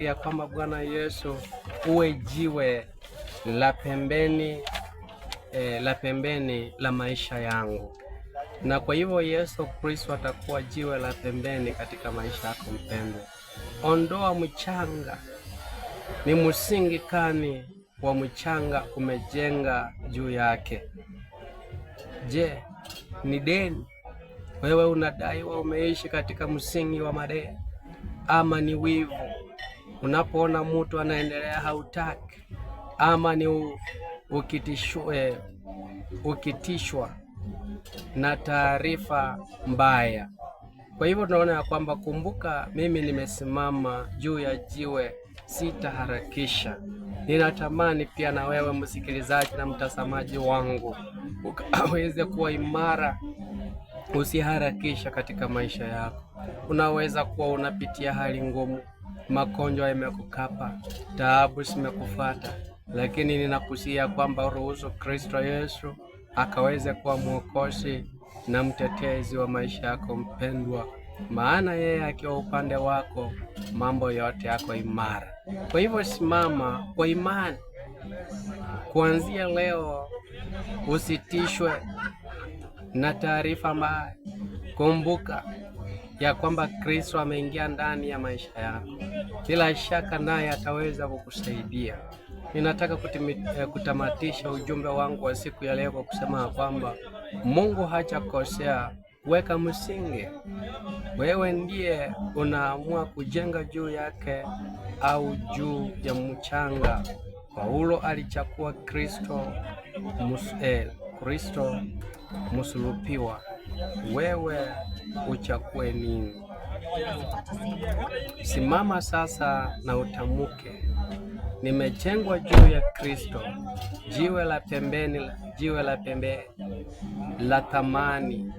ya kwamba Bwana Yesu uwe jiwe la pembeni la maisha yangu, na kwa hivyo Yesu Kristo atakuwa jiwe la pembeni katika maisha yako mpendwa. Ondoa mchanga. Ni msingi kani wa mchanga umejenga juu yake? Je, ni deni? Wewe unadaiwa, umeishi katika msingi wa madeni? Ama ni wivu, unapoona mtu anaendelea hautaki? Ama ni ukitishwa na taarifa mbaya? Kwa hivyo tunaona ya kwamba, kumbuka, mimi nimesimama juu ya jiwe, sitaharakisha. Ninatamani pia na wewe msikilizaji na mtazamaji wangu ukaweze kuwa imara, usiharakisha katika maisha yako. Unaweza kuwa unapitia hali ngumu, magonjwa yamekukapa, taabu zimekufuata, lakini ninakusia kwamba ruhusu Kristo Yesu akaweze kuwa mwokozi na mtetezi wa maisha yako mpendwa, maana yeye akiwa upande wako mambo yote yako imara. Kwa hivyo simama kwa imani kuanzia leo, usitishwe na taarifa mbaya. Kumbuka ya kwamba Kristo ameingia ndani ya maisha yako, bila shaka naye ataweza kukusaidia. Ninataka kutamatisha ujumbe wangu wa siku ya leo kwa kusema kwamba Mungu hajakosea. Weka msingi, wewe ndiye unaamua kujenga juu yake au juu ya mchanga. Paulo alichagua Kristo msulubiwa. Wewe uchague nini? Simama sasa na utamuke, nimejengwa juu ya Kristo, jiwe la pembeni la thamani.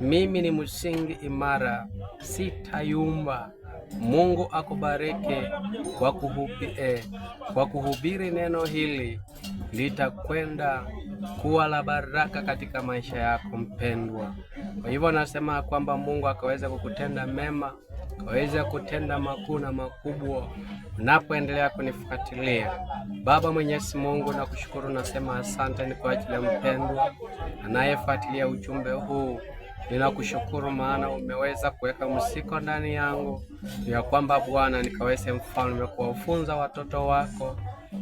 Mimi ni msingi imara, sitayumba. Mungu akubariki kwa kuhubiri neno hili, litakwenda kuwa la baraka katika maisha yako mpendwa. Kwa hivyo nasema kwamba Mungu akaweza kukutenda mema, akaweza kutenda makuu na makubwa unapoendelea kunifuatilia. Baba Mwenyezi Mungu, nakushukuru, nasema asante ni kwa ajili ya mpendwa anayefuatilia ujumbe huu. Ninakushukuru maana umeweza kuweka msiko ndani yangu, ya kwamba Bwana nikaweze mfalme kuwafunza watoto wako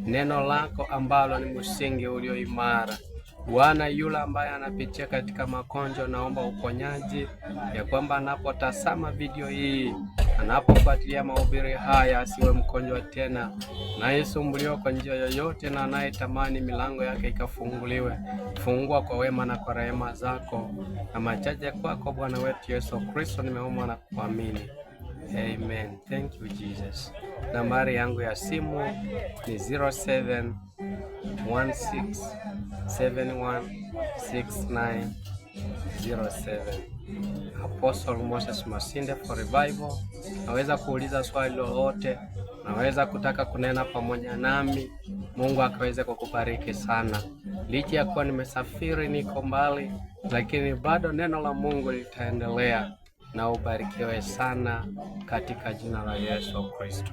neno lako ambalo ni msingi ulio imara. Bwana, yule ambaye anapitia katika magonjwa, naomba uponyaji, ya kwamba anapotazama video hii, anapofuatilia mahubiri haya, asiwe mgonjwa tena, na yesumbuliwa kwa njia yoyote, na anayetamani milango yake ikafunguliwe. Fungua kwa wema na kwa rehema zako, na machache kwako Bwana wetu Yesu Kristo nimeomba na kuamini. Amen. Thank you Jesus. Nambari yangu ya simu ni 0716716907. Apostle Moses Masinde for Revival. Naweza kuuliza swali lolote, naweza kutaka kunena pamoja nami. Mungu akaweze kukubariki sana. Licha ya kuwa nimesafiri, niko mbali, lakini bado neno la Mungu litaendelea, na ubarikiwe sana katika jina la Yesu Kristo.